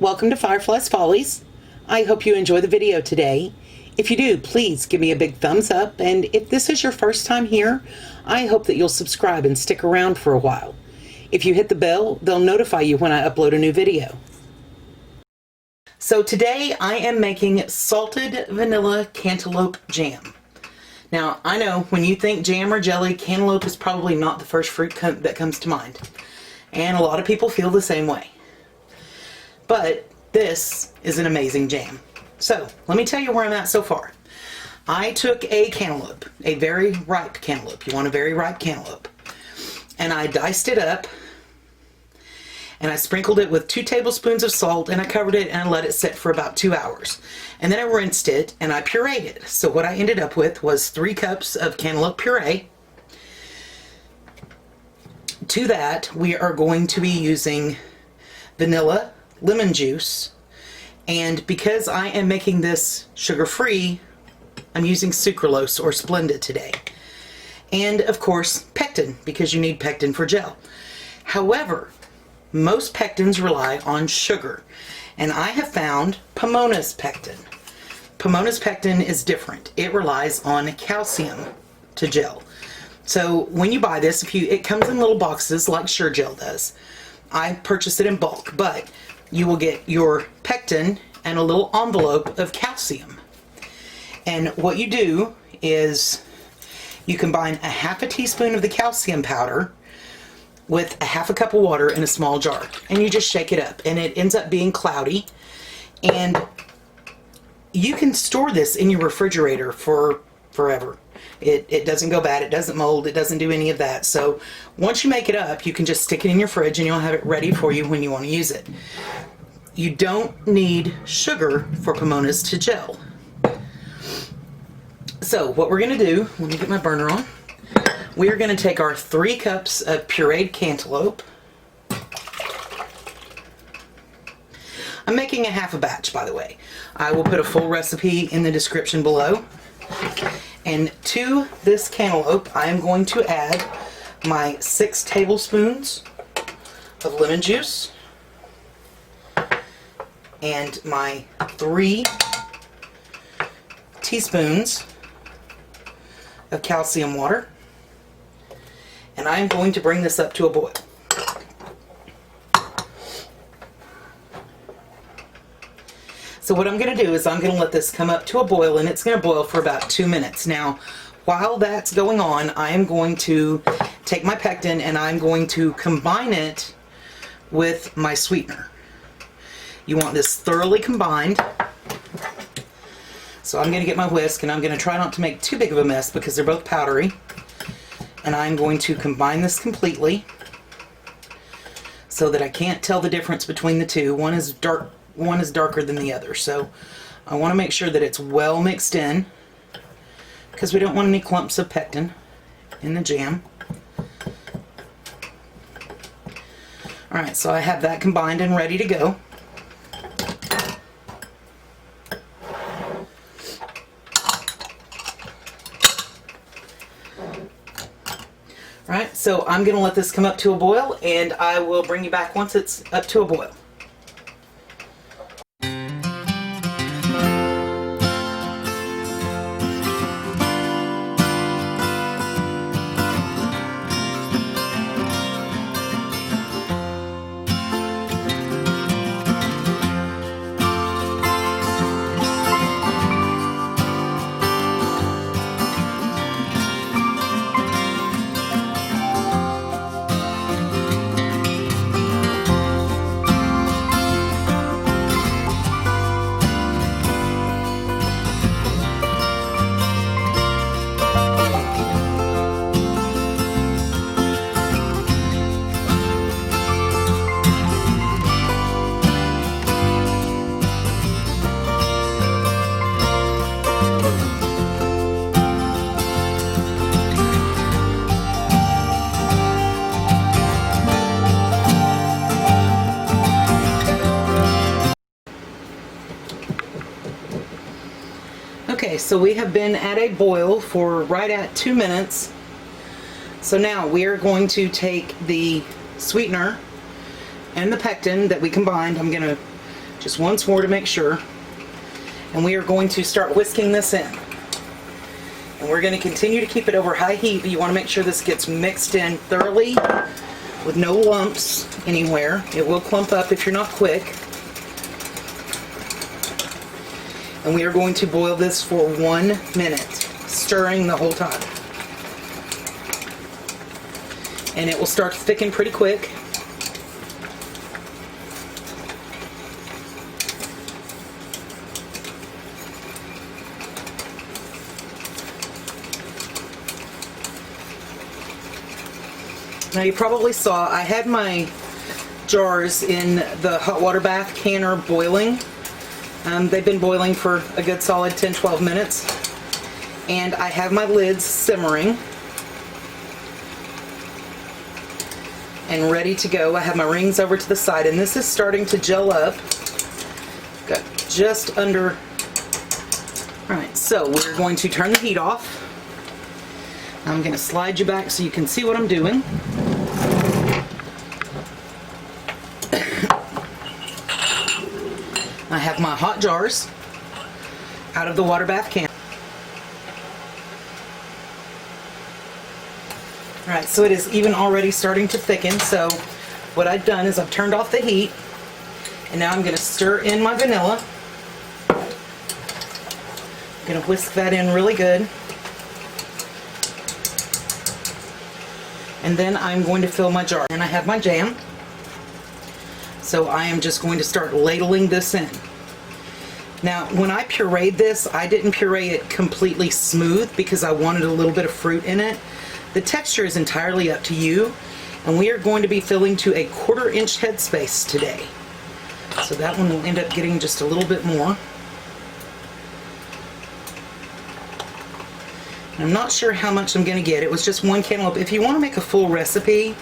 Welcome to Firefly's Follies. I hope you enjoy the video today. If you do, please give me a big thumbs up, and if this is your first time here, I hope that you'll subscribe and stick around for a while. If you hit the bell, they'll notify you when I upload a new video. So today I am making Salted Vanilla Cantaloupe Jam. Now, I know when you think jam or jelly, cantaloupe is probably not the first fruit that comes to mind. And a lot of people feel the same way. But this is an amazing jam. So, let me tell you where I'm at so far. I took a cantaloupe, a very ripe cantaloupe. You want a very ripe cantaloupe. And I diced it up. And I sprinkled it with 2 tablespoons of salt, and I covered it and I let it sit for about 2 hours. And then I rinsed it and I pureed it. So what I ended up with was 3 cups of cantaloupe puree. To that, we are going to be using vanilla, lemon juice, and because I am making this sugar-free, I'm using sucralose or Splenda today. And of course, pectin, because you need pectin for gel. However, most pectins rely on sugar, and I have found Pomona's pectin. Pomona's pectin is different. It relies on calcium to gel. So when you buy this, it comes in little boxes like Sure Gel does. I purchased it in bulk, but you will get your pectin and a little envelope of calcium. And what you do is you combine a half a teaspoon of the calcium powder with a half a cup of water in a small jar, and you just shake it up, and it ends up being cloudy. And you can store this in your refrigerator for forever. It doesn't go bad, it doesn't mold, it doesn't do any of that. So once you make it up, you can just stick it in your fridge and you'll have it ready for you when you want to use it. You don't need sugar for Pomona's to gel. So what we're going to do, let me get my burner on. We're going to take our 3 cups of pureed cantaloupe. I'm making a half a batch, by the way. I will put a full recipe in the description below. And to this cantaloupe, I am going to add my 6 tablespoons of lemon juice and my 3 teaspoons of calcium water. And I'm going to bring this up to a boil. So what I'm going to do is I'm going to let this come up to a boil, and it's going to boil for about 2 minutes. Now, while that's going on, I am going to take my pectin and I'm going to combine it with my sweetener. You want this thoroughly combined. So I'm going to get my whisk, and I'm going to try not to make too big of a mess because they're both powdery. And I'm going to combine this completely so that I can't tell the difference between the two. One is darker than the other. So I want to make sure that it's well mixed in because we don't want any clumps of pectin in the jam. Alright, so I have that combined and ready to go. Alright, so I'm going to let this come up to a boil, and I will bring you back once it's up to a boil. Okay, so we have been at a boil for right at 2 minutes. So now we are going to take the sweetener and the pectin that we combined. I'm going to Just once more to make sure. And we are going to start whisking this in. And we're going to continue to keep it over high heat, but you want to make sure this gets mixed in thoroughly with no lumps anywhere. It will clump up if you're not quick. And we are going to boil this for 1 minute, stirring the whole time. And it will start to thicken pretty quick. Now you probably saw I had my jars in the hot water bath canner boiling. They've been boiling for a good solid 10-12 minutes. And I have my lids simmering and ready to go. I have my rings over to the side, and this is starting to gel up. Got just under. Alright, so we're going to turn the heat off. I'm going to slide you back so you can see what I'm doing. I have my hot jars out of the water bath can. Alright, so it is even already starting to thicken. So what I've done is I've turned off the heat, and now I'm going to stir in my vanilla. I'm going to whisk that in really good. And then I'm going to fill my jar. And I have my jam. So I am just going to start ladling this in. Now, when I pureed this, I didn't puree it completely smooth because I wanted a little bit of fruit in it. The texture is entirely up to you. And we are going to be filling to a 1/4 inch headspace today. So that one will end up getting just a little bit more. I'm not sure how much I'm going to get. It was just 1 cantaloupe. If you want to make a full recipe,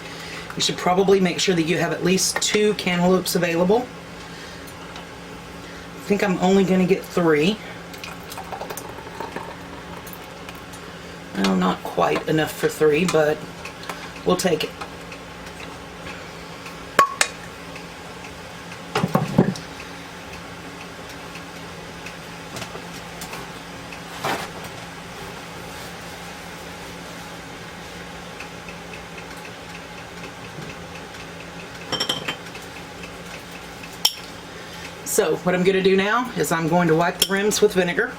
you should probably make sure that you have at least 2 cantaloupes available. I think I'm only going to get 3. Well, not quite enough for 3, but we'll take it. So what I'm going to do now is I'm going to wipe the rims with vinegar.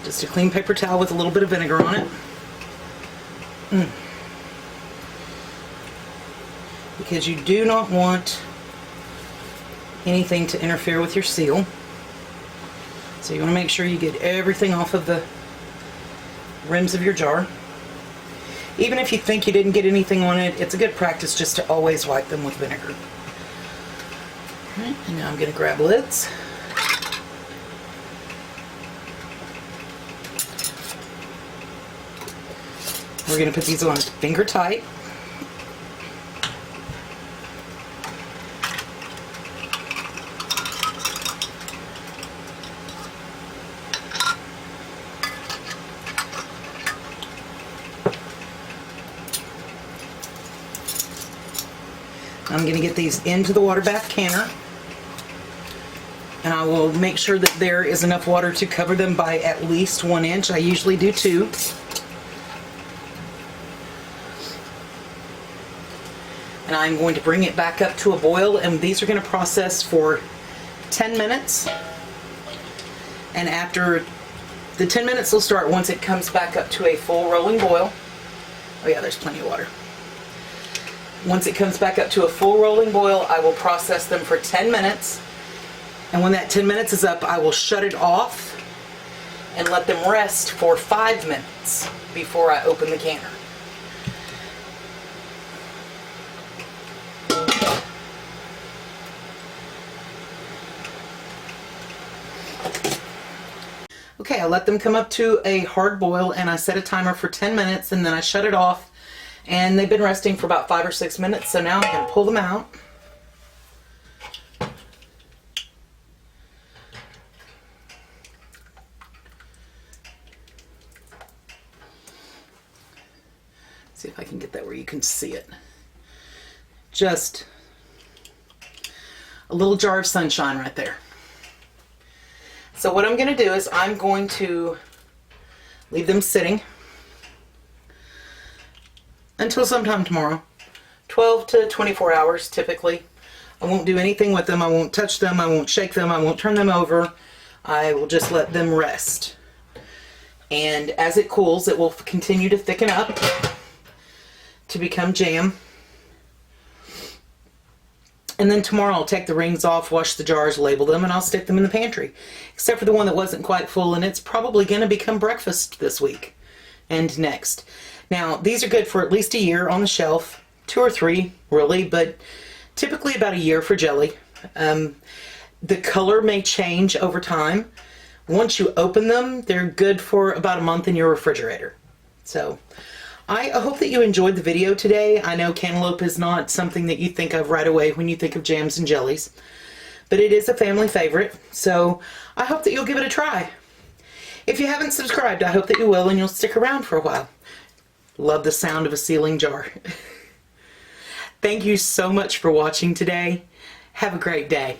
Just a clean paper towel with a little bit of vinegar on it. Because you do not want anything to interfere with your seal. So you want to make sure you get everything off of the rims of your jar. Even if you think you didn't get anything on it, it's a good practice just to always wipe them with vinegar. Alright, and now I'm going to grab lids. We're going to put these on finger tight. I'm going to get these into the water bath canner, and I will make sure that there is enough water to cover them by at least 1 inch. I usually do 2. And I'm going to bring it back up to a boil, and these are going to process for 10 minutes. And after the 10 minutes will start once it comes back up to a full rolling boil. Oh yeah, there's plenty of water. Once it comes back up to a full rolling boil, I will process them for 10 minutes. And when that 10 minutes is up, I will shut it off and let them rest for 5 minutes before I open the canner. Okay, I let them come up to a hard boil, and I set a timer for 10 minutes, and then I shut it off. And they've been resting for about 5 or 6 minutes, so now I can pull them out. See if I can get that where you can see it. Just a little jar of sunshine right there. So what I'm going to do is I'm going to leave them sitting until sometime tomorrow. 12 to 24 hours typically. I won't do anything with them. I won't touch them. I won't shake them. I won't turn them over. I will just let them rest. And as it cools, it will continue to thicken up to become jam. And then tomorrow I'll take the rings off, wash the jars, label them, and I'll stick them in the pantry. Except for the one that wasn't quite full, and it's probably going to become breakfast this week and next. Now, these are good for at least a year on the shelf. 2 or 3, really, but typically about a year for jelly. The color may change over time. Once you open them, they're good for about a month in your refrigerator. So, I hope that you enjoyed the video today. I know cantaloupe is not something that you think of right away when you think of jams and jellies, but it is a family favorite, so I hope that you'll give it a try. If you haven't subscribed, I hope that you will and you'll stick around for a while. Love the sound of a sealing jar. Thank you so much for watching today. Have a great day.